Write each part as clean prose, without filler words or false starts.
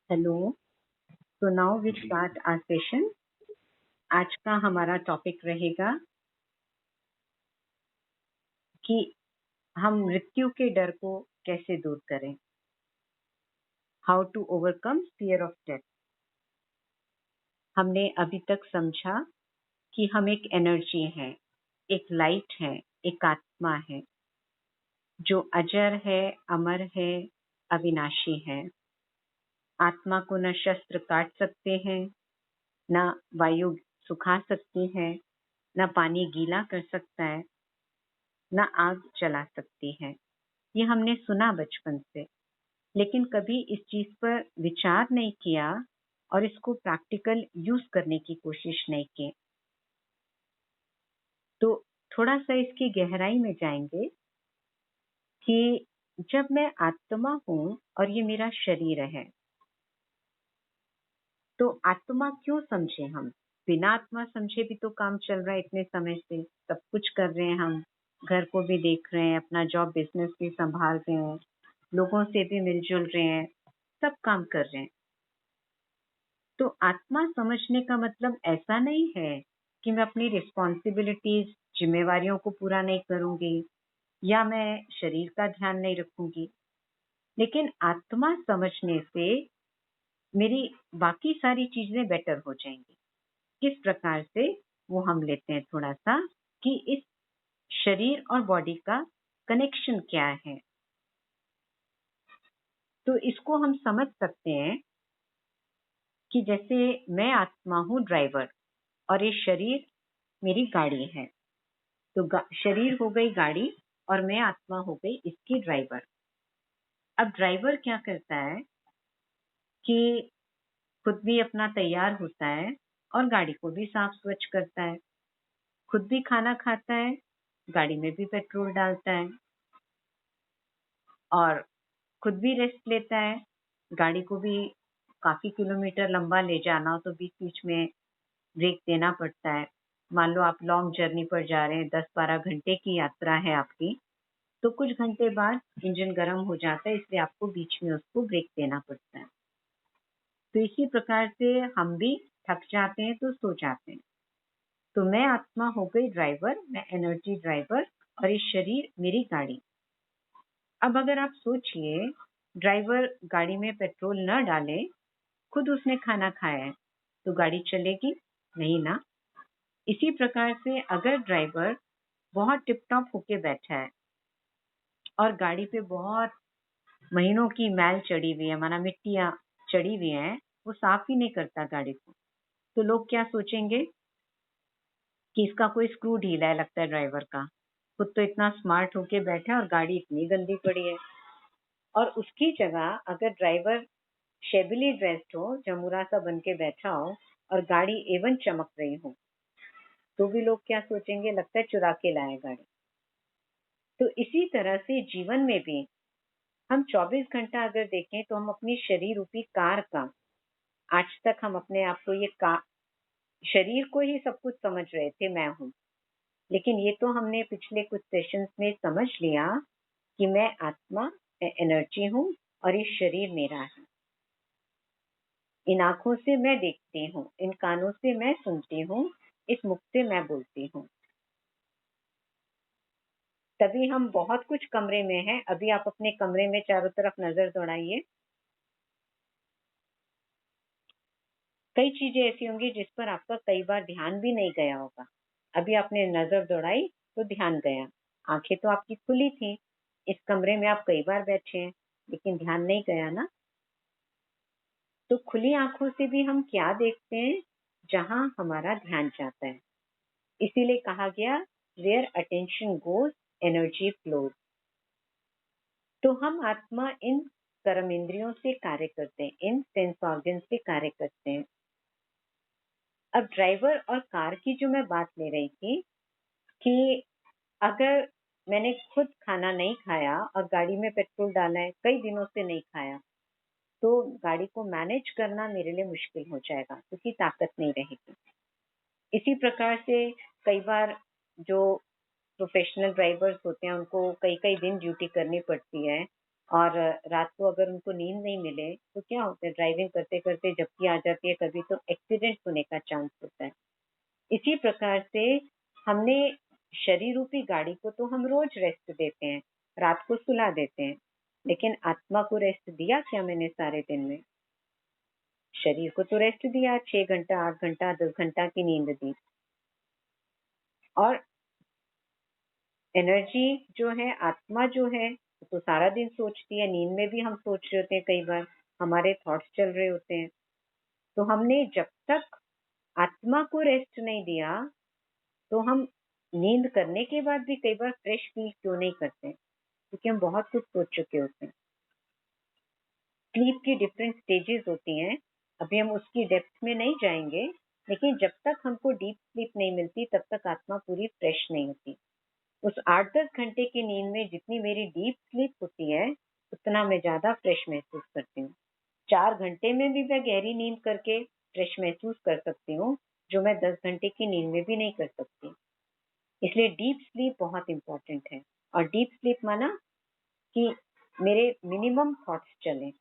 Hello, तो now we जी, start our session. आज का हमारा टॉपिक रहेगा कि हम मृत्यु के डर को कैसे दूर करें। How to overcome fear of death. हमने अभी तक समझा कि हम एक एनर्जी है, एक लाइट है, एक आत्मा है जो अजर है, अमर है, अविनाशी है। आत्मा को न शस्त्र काट सकते हैं, न वायु सुखा सकती है, न पानी गीला कर सकता है, न आग जला सकती है। ये हमने सुना बचपन से, लेकिन कभी इस चीज पर विचार नहीं किया और इसको प्रैक्टिकल यूज करने की कोशिश नहीं की। तो थोड़ा सा इसकी गहराई में जाएंगे कि जब मैं आत्मा हूं और ये मेरा शरीर है, तो आत्मा क्यों समझे हम? बिना आत्मा समझे भी तो काम चल रहा है इतने समय से, सब कुछ कर रहे हैं हम, घर को भी देख रहे हैं, अपना जॉब बिजनेस भी संभाल रहे हैं, लोगों से भी मिलजुल रहे हैं, सब काम कर रहे हैं। तो आत्मा समझने का मतलब ऐसा नहीं है कि मैं अपनी रिस्पॉन्सिबिलिटीज, जिम्मेवारियों को पूरा नहीं करूंगी या मैं शरीर का ध्यान नहीं रखूंगी। लेकिन आत्मा समझने से मेरी बाकी सारी चीजें बेटर हो जाएंगी। किस प्रकार से, वो हम लेते हैं थोड़ा सा कि इस शरीर और बॉडी का कनेक्शन क्या है। तो इसको हम समझ सकते हैं कि जैसे मैं आत्मा हूँ ड्राइवर और ये शरीर मेरी गाड़ी है। तो शरीर हो गई गाड़ी और मैं आत्मा हो गई इसकी ड्राइवर। अब ड्राइवर क्या करता है कि खुद भी अपना तैयार होता है और गाड़ी को भी साफ स्वच्छ करता है, खुद भी खाना खाता है, गाड़ी में भी पेट्रोल डालता है और खुद भी रेस्ट लेता है। गाड़ी को भी काफी किलोमीटर लंबा ले जाना हो तो बीच बीच में ब्रेक देना पड़ता है। मान लो आप लॉन्ग जर्नी पर जा रहे हैं, 10-12 घंटे की यात्रा है आपकी, तो कुछ घंटे बाद इंजन गर्म हो जाता है, इसलिए आपको बीच में उसको ब्रेक देना पड़ता है। तो इसी प्रकार से हम भी थक जाते हैं तो सो जाते हैं। तो मैं आत्मा हो गई ड्राइवर, मैं एनर्जी ड्राइवर और ये शरीर मेरी गाड़ी। अब अगर आप सोचिए, ड्राइवर गाड़ी में पेट्रोल न डाले, खुद उसने खाना खाया है, तो गाड़ी चलेगी नहीं ना। इसी प्रकार से अगर ड्राइवर बहुत टिप टॉप होके बैठा है और गाड़ी पे बहुत महीनों की मैल चढ़ी हुई है, माना मिट्टियां चढ़ी हुई हैं, वो साफ ही नहीं करता गाड़ी को, तो लोग क्या सोचेंगे कि इसका कोई स्क्रू ढीला है लगता है ड्राइवर का। खुद तो इतना स्मार्ट होके बैठा है और गाड़ी इतनी गंदी पड़ी है। और उसकी जगह अगर ड्राइवर शेबिली ड्रेस्ड हो, जमुरा सा बन के बैठा हो और गाड़ी एवन चमक रही हो, तो भी लोग क्या सोचेंगे, लगता है चुरा के लाया गाड़ी। तो इसी तरह से जीवन में भी हम 24 घंटा अगर देखें तो हम अपनी शरीर रूपी कार का, आज तक हम अपने आप को ये शरीर को ही सब कुछ समझ रहे थे मैं हूँ, लेकिन ये तो हमने पिछले कुछ सेशंस में समझ लिया कि मैं आत्मा, एनर्जी हूँ और ये शरीर मेरा है। इन आंखों से मैं देखती हूँ, इन कानों से मैं सुनती हूँ, इस मुख से मैं बोलती हूँ। तभी हम बहुत कुछ कमरे में हैं। अभी आप अपने कमरे में चारों तरफ नजर दौड़ाइए, कई चीजें ऐसी होंगी जिस पर आपका कई बार ध्यान भी नहीं गया होगा। अभी आपने नजर दौड़ाई तो ध्यान गया। आंखें तो आपकी खुली थी, इस कमरे में आप कई बार बैठे हैं, लेकिन ध्यान नहीं गया ना। तो खुली आंखों से भी हम क्या देखते हैं? जहां हमारा ध्यान जाता है। इसीलिए कहा गया, where attention goes energy flows. तो हम आत्मा इन कर्म इंद्रियों से कार्य करते हैं, इन सेंस ऑर्गन से कार्य करते हैं। अब ड्राइवर और कार की जो मैं बात ले रही थी कि अगर मैंने खुद खाना नहीं खाया और गाड़ी में पेट्रोल डाला है, कई दिनों से नहीं खाया, तो गाड़ी को मैनेज करना मेरे लिए मुश्किल हो जाएगा क्योंकि ताकत नहीं रहेगी। इसी प्रकार से कई बार जो प्रोफेशनल ड्राइवर्स होते हैं उनको कई कई दिन ड्यूटी करनी पड़ती है, और रात को अगर उनको नींद नहीं मिले तो क्या होता है, ड्राइविंग करते करते झपकी आ जाती है, कभी तो एक्सीडेंट होने का चांस होता है। इसी प्रकार से हमने शरीर रूपी गाड़ी को तो हम रोज रेस्ट देते हैं, रात को सुला देते हैं, लेकिन आत्मा को रेस्ट दिया क्या मैंने सारे दिन में? शरीर को तो रेस्ट दिया, 6 घंटा 8 घंटा 10 घंटा की नींद दी, और एनर्जी जो है, आत्मा जो है, वो तो सारा दिन सोचती है। नींद में भी हम सोच रहे होते हैं, कई बार हमारे थॉट्स चल रहे होते हैं। तो हमने जब तक आत्मा को रेस्ट नहीं दिया, तो हम नींद करने के बाद भी कई बार फ्रेश फील क्यों नहीं करते? क्योंकि हम बहुत कुछ सोच चुके होते हैं। स्लीप की डिफरेंट स्टेजेस होती हैं, अभी हम उसकी डेप्थ में नहीं जाएंगे, लेकिन जब तक हमको डीप स्लीप नहीं मिलती तब तक आत्मा पूरी फ्रेश नहीं होती। उस 8-10 घंटे की नींद में जितनी मेरी डीप स्लीप होती है, उतना मैं ज्यादा फ्रेश महसूस करती हूँ। 4 घंटे में भी मैं गहरी नींद करके फ्रेश महसूस कर सकती हूँ, जो मैं 10 घंटे की नींद में भी नहीं कर सकती। इसलिए डीप स्लीप बहुत इंपॉर्टेंट है। और डीप स्लीप माना कि मेरे मिनिमम थॉट्स चलें,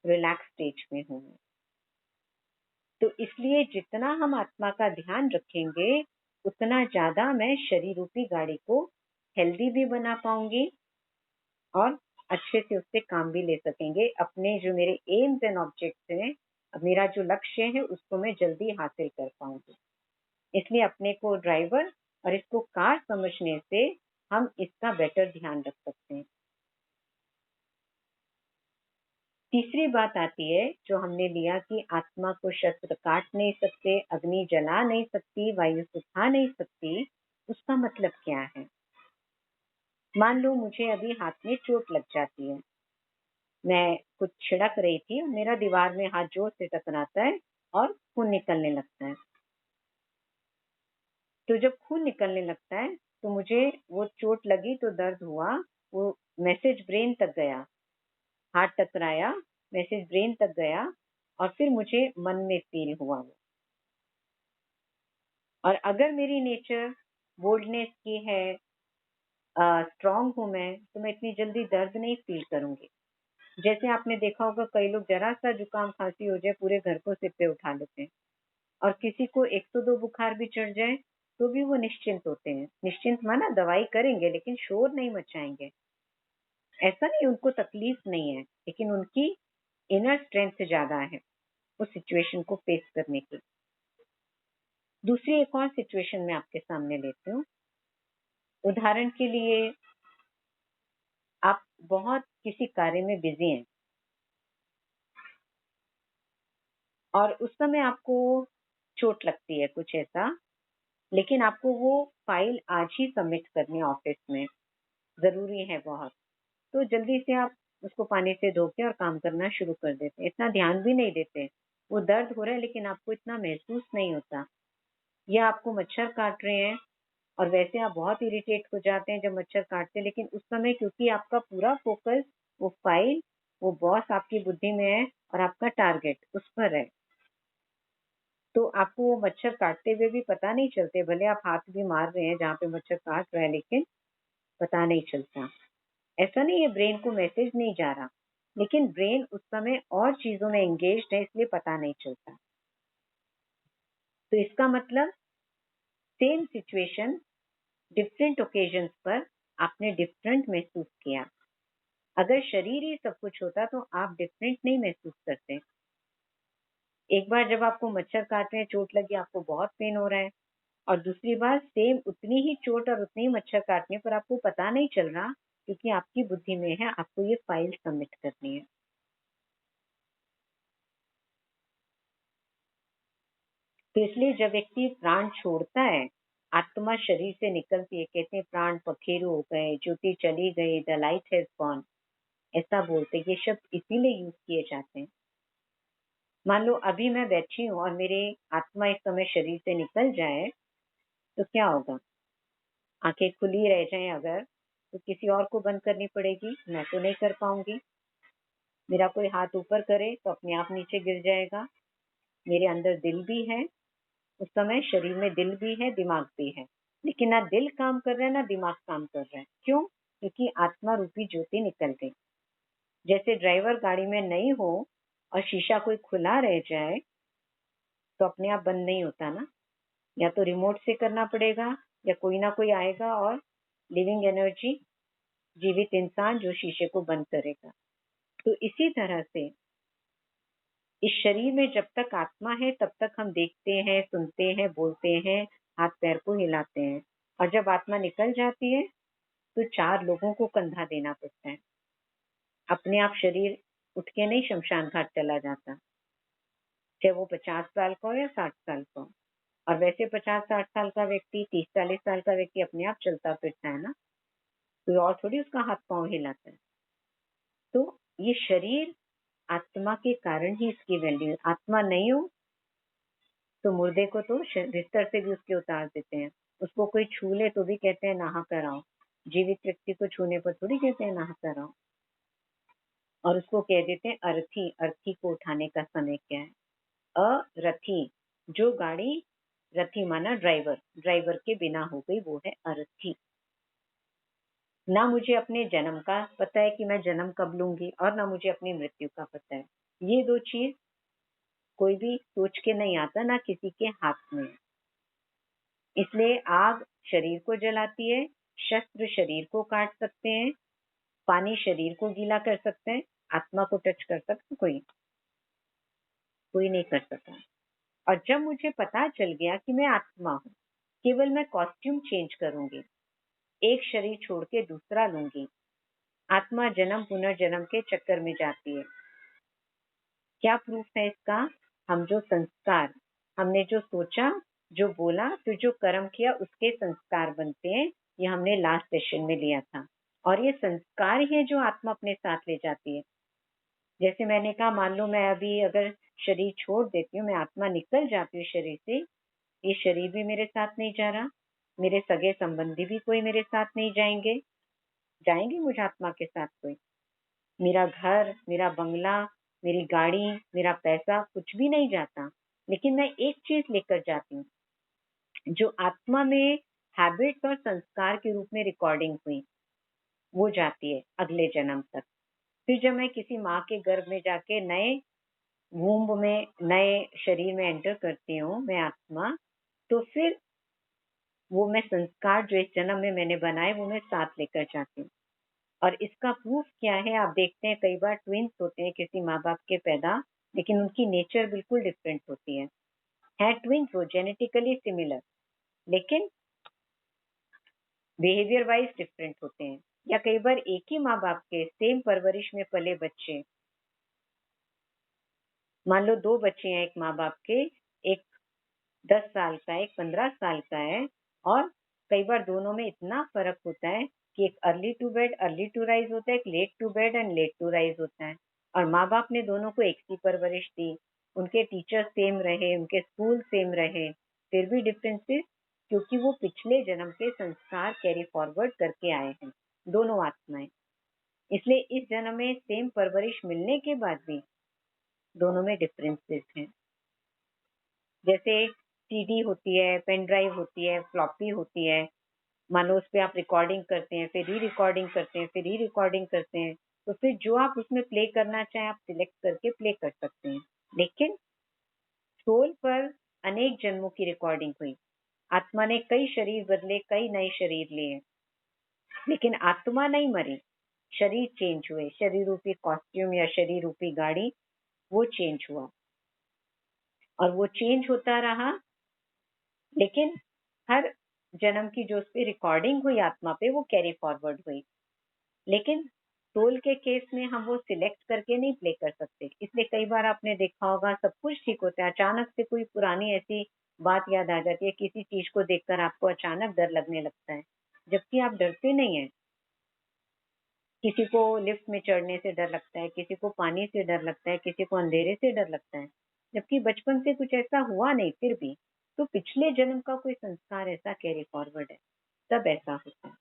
रिलैक्स स्टेज में हूँ मैं। तो इसलिए जितना हम आत्मा का ध्यान रखेंगे, उतना ज्यादा मैं शरीर रूपी गाड़ी को हेल्दी भी बना पाऊंगी, और अच्छे से उससे काम भी ले सकेंगे। अपने जो मेरे एम्स एंड ऑब्जेक्ट्स हैं, अब मेरा जो लक्ष्य है, उसको मैं जल्दी हासिल कर पाऊंगी। इसलिए अपने को ड्राइवर और इसको कार समझने से हम इसका बेटर ध्यान रख सकते हैं। तीसरी बात आती है जो हमने लिया कि आत्मा को शस्त्र काट नहीं सकते, अग्नि जला नहीं सकती, वायु सुखा नहीं सकती। उसका मतलब क्या है? मान लो मुझे अभी हाथ में चोट लग जाती है, मैं कुछ छिड़क रही थी और मेरा दीवार में हाथ जोर से टकराता है और खून निकलने लगता है। तो जब खून निकलने लगता है तो मुझे वो चोट लगी तो दर्द हुआ, वो मैसेज ब्रेन तक गया, हाथ टकराया, मैसेज ब्रेन तक गया, और फिर मुझे मन में फील हुआ वो। और अगर मेरी नेचर बोल्डनेस की है, स्ट्रांग हूं मैं, तो मैं इतनी जल्दी दर्द नहीं फील करूंगी। जैसे आपने देखा होगा, कई लोग जरा सा जुकाम खांसी हो जाए पूरे घर को सिर पे उठा लेते हैं, और किसी को 102 बुखार भी चढ़ जाए तो भी वो निश्चिंत होते हैं। निश्चिंत माना दवाई करेंगे लेकिन शोर नहीं मचाएंगे। ऐसा नहीं उनको तकलीफ नहीं है, लेकिन उनकी इनर स्ट्रेंथ ज्यादा है उस सिचुएशन को फेस करने की। दूसरी एक और सिचुएशन में आपके सामने लेती हूँ। उदाहरण के लिए, आप बहुत किसी कार्य में बिजी हैं और उस समय आपको चोट लगती है कुछ ऐसा, लेकिन आपको वो फाइल आज ही सबमिट करनी है ऑफिस में, जरूरी है बहुत। तो जल्दी से आप उसको पानी से धो के और काम करना शुरू कर देते हैं, इतना ध्यान भी नहीं देते। वो दर्द हो रहा है लेकिन आपको इतना महसूस नहीं होता। या आपको मच्छर काट रहे हैं और वैसे आप बहुत इरिटेट हो जाते हैं जब मच्छर काटते हैं, लेकिन उस समय क्योंकि आपका पूरा फोकस वो फाइल, वो बॉस आपकी बुद्धि में है और आपका टारगेट उस पर है, तो आपको वो मच्छर काटते हुए भी पता नहीं चलते। भले आप हाथ भी मार रहे हैं जहाँ पे मच्छर काट रहा है, लेकिन पता नहीं चलता। ऐसा नहीं है ब्रेन को मैसेज नहीं जा रहा, लेकिन ब्रेन उस समय और चीजों में एंगेज्ड है, इसलिए पता नहीं चलता। तो इसका मतलब सेम सिचुएशन डिफरेंट ओकेजन्स पर आपने डिफरेंट महसूस किया। अगर शरीर ही सब कुछ होता तो आप डिफरेंट नहीं महसूस करते। एक बार जब आपको मच्छर काट रहे हैं, चोट लगी, आपको बहुत पेन हो रहा है, और दूसरी बार सेम उतनी ही चोट और उतनी ही मच्छर काटने पर आपको पता नहीं चल रहा, क्योंकि आपकी बुद्धि में है आपको ये फाइल सबमिट करनी है। तो इसलिए जब व्यक्ति प्राण छोड़ता है, आत्मा शरीर से निकलती है, कहते हैं प्राण पखेरु हो गए, ज्योति चली गई, द लाइट हैज गॉन, ऐसा बोलते हैं। ये शब्द इसीलिए यूज किए जाते हैं। मान लो अभी मैं बैठी हूँ और मेरे आत्मा इस समय शरीर से निकल जाए तो क्या होगा? आंखें खुली रह जाएं अगर, तो किसी और को बंद करनी पड़ेगी, मैं तो नहीं कर पाऊंगी। मेरा कोई हाथ ऊपर करे तो अपने आप नीचे गिर जाएगा। मेरे अंदर दिल भी है, उस समय शरीर में दिल भी है, दिमाग भी है, लेकिन ना दिल काम कर रहा है ना दिमाग काम कर रहा है। क्यों? क्योंकि आत्मा रूपी ज्योति निकल गई। जैसे ड्राइवर गाड़ी में नहीं हो और शीशा कोई खुला रह जाए तो अपने आप बंद नहीं होता ना, या तो रिमोट से करना पड़ेगा या कोई ना कोई आएगा और लिविंग एनर्जी, जीवित इंसान जो शीशे को बंद करेगा। तो इसी तरह से इस शरीर में जब तक आत्मा है तब तक हम देखते हैं, सुनते हैं, बोलते हैं, हाथ पैर को हिलाते हैं, और जब आत्मा निकल जाती है तो 4 लोगों को कंधा देना पड़ता है। अपने आप शरीर उठ के नहीं शमशान घाट चला जाता, चाहे वो 50 साल का हो या 60 साल का हो। और वैसे 50-60 साल का व्यक्ति, 30-40 साल का व्यक्ति अपने आप चलता फिरता है ना, कोई और थोड़ी उसका हाथ पांव हिलाता है। तो ये शरीर आत्मा के कारण ही इसकी वैल्यू है। आत्मा नहीं हो तो मुर्दे को तो बिस्तर से भी उसके उतार देते हैं, उसको कोई छू ले तो भी कहते हैं नहा कर आओ, जीवित व्यक्ति को छूने पर थोड़ी कहते हैं नहा कर आओ। और उसको कह देते हैं अर्थी, अर्थी को उठाने का समय क्या है। अरथी, जो गाड़ी, रथी माना ड्राइवर, ड्राइवर के बिना हो गई वो है अरथी। ना मुझे अपने जन्म का पता है कि मैं जन्म कब लूंगी, और ना मुझे अपनी मृत्यु का पता है। ये 2 चीज कोई भी सोच के नहीं आता, ना किसी के हाथ में है। इसलिए आग शरीर को जलाती है, शस्त्र शरीर को काट सकते हैं, पानी शरीर को गीला कर सकते हैं, आत्मा को टच कर सकते कोई कोई नहीं कर सकता। और जब मुझे पता चल गया कि मैं आत्मा हूँ, केवल मैं कॉस्ट्यूम चेंज करूंगी, एक शरीर छोड़ के दूसरा लूंगी, आत्मा जन्म पुनर्जन्म के चक्कर में जाती है। क्या प्रूफ है इसका? हम जो संस्कार, हमने जो सोचा, जो बोला, तो जो कर्म किया उसके संस्कार बनते हैं। ये हमने लास्ट सेशन में लिया था। और ये संस्कार ही है जो आत्मा अपने साथ ले जाती है। जैसे मैंने कहा, मान लो मैं अभी अगर शरीर छोड़ देती हूँ, मैं आत्मा निकल जाती हूँ शरीर से, ये शरीर भी मेरे साथ नहीं जा रहा, मेरे सगे संबंधी भी कोई मेरे साथ नहीं जाएंगे, जाएंगे मुझे आत्मा के साथ कोई? मेरा घर, मेरा बंगला, मेरी गाड़ी, मेरा पैसा कुछ भी नहीं जाता, लेकिन मैं एक चीज लेकर जाती हूँ जो आत्मा में हैबिट्स और संस्कार के रूप में रिकॉर्डिंग हुई, वो जाती है अगले जन्म तक। फिर जब मैं किसी माँ के गर्भ में जाके नए वूम्ब में, नए शरीर में एंटर करती हूँ मैं आत्मा, तो फिर वो मैं संस्कार जो इस जन्म में मैंने बनाए वो मैं साथ लेकर जाती हूँ। और इसका प्रूफ क्या है? आप देखते हैं कई बार ट्विंस होते हैं किसी माँ बाप के पैदा, लेकिन उनकी नेचर बिल्कुल डिफरेंट होती है ट्विंस वो जेनेटिकली सिमिलर, लेकिन बिहेवियर वाइज डिफरेंट होते हैं। या कई बार एक ही माँ बाप के सेम परवरिश में पले बच्चे, मान लो 2 बच्चे हैं एक माँ बाप के, एक 10 साल का है, एक 15 साल का है, और कई बार दोनों में इतना फर्क होता है कि एक early to bed early to rise होता है, एक late to bed and late to rise होता है। और माँ बाप ने दोनों को एक सी परवरिश दी, उनके टीचर सेम रहे, उनके स्कूल सेम रहे, फिर भी डिफरेंसेस, क्योंकि वो पिछले जन्म के संस्कार कैरी फॉरवर्ड करके आए हैं, दोनों आत्माएं। इसलिए इस जन्म में सेम परवरिश मिलने के बाद भी दोनों में डिफरेंसेस हैं। जैसे सीडी होती है, पेन ड्राइव होती है, फ्लॉपी होती है, मान लो उस पे आप रिकॉर्डिंग करते हैं, फिर री रिकॉर्डिंग करते हैं, फिर री रिकॉर्डिंग करते हैं, तो फिर जो आप उसमें प्ले करना चाहें आप सिलेक्ट करके प्ले कर सकते हैं। लेकिन सोल पर अनेक जन्मों की रिकॉर्डिंग हुई, आत्मा ने कई शरीर बदले, कई नए शरीर लिए, लेकिन आत्मा नहीं मरी, शरीर चेंज हुए, शरीर रूपी कॉस्ट्यूम या शरीर रूपी गाड़ी वो चेंज हुआ, और वो चेंज होता रहा। लेकिन हर जन्म की जो उस पे रिकॉर्डिंग हुई आत्मा पे वो कैरी फॉरवर्ड हुई। लेकिन सोल के केस में हम वो सिलेक्ट करके नहीं प्ले कर सकते, इसलिए कई बार आपने देखा होगा सब कुछ ठीक होता है, अचानक से कोई पुरानी ऐसी बात याद आ जाती है, किसी चीज को देखकर आपको अचानक डर लगने लगता है, जबकि आप डरते नहीं है। किसी को लिफ्ट में चढ़ने से डर लगता है, किसी को पानी से डर लगता है, किसी को अंधेरे से डर लगता है, जबकि बचपन से कुछ ऐसा हुआ नहीं, फिर भी तो पिछले जन्म का कोई संस्कार ऐसा कैरी फॉरवर्ड है, तब ऐसा होता है।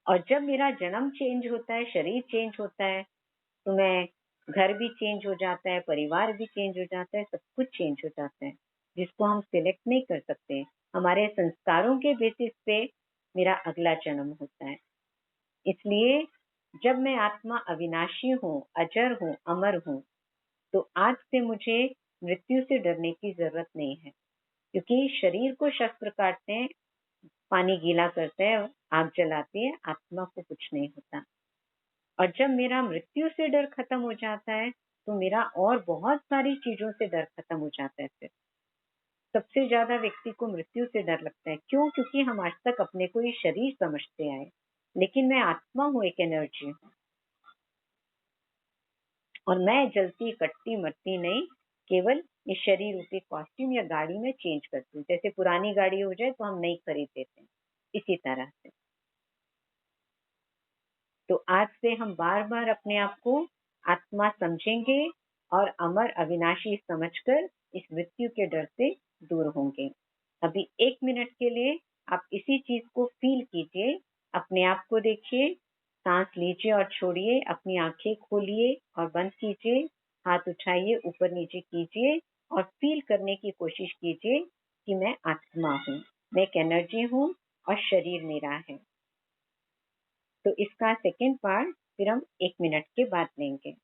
और जब मेरा जन्म चेंज होता है, शरीर चेंज होता है, तो मैं, घर भी चेंज हो जाता है, परिवार भी चेंज हो जाता है, सब कुछ चेंज हो जाता है, जिसको हम सिलेक्ट नहीं कर सकते। हमारे संस्कारों के बेसिस पे मेरा अगला जन्म होता है। इसलिए जब मैं आत्मा अविनाशी हूँ, अजर हूँ, अमर हूँ, तो आज से मुझे मृत्यु से डरने की जरूरत नहीं है, क्योंकि शरीर को शस्त्र काटते हैं, पानी गीला करते हैं, आग जलाती है, आत्मा को कुछ नहीं होता। और जब मेरा मृत्यु से डर खत्म हो जाता है, तो मेरा और बहुत सारी चीजों से डर खत्म हो जाता है। फिर सबसे ज्यादा व्यक्ति को मृत्यु से डर लगता है। क्यों? क्योंकि हम आज तक अपने को ये शरीर समझते आए, लेकिन मैं आत्मा हूँ, एक एनर्जी हूँ, और मैं जलती कटती मरती नहीं, केवल ये शरीर रूपी कॉस्ट्यूम या गाड़ी में चेंज करती हूँ। जैसे पुरानी गाड़ी हो जाए तो हम नई खरीद देते हैं, इसी तरह से। तो आज से हम बार बार अपने आप को आत्मा समझेंगे और अमर अविनाशी समझकर इस मृत्यु के डर से दूर होंगे। अभी 1 मिनट के लिए आप इसी चीज को फील कीजिए, अपने आप को देखिए, सांस लीजिए और छोड़िए, अपनी आंखें खोलिए और बंद कीजिए, हाथ उठाइए, ऊपर नीचे कीजिए और फील करने की कोशिश कीजिए कि मैं आत्मा हूँ, मैं एक एनर्जी हूँ और शरीर मेरा है। तो इसका सेकेंड पार्ट फिर हम 1 मिनट के बाद लेंगे।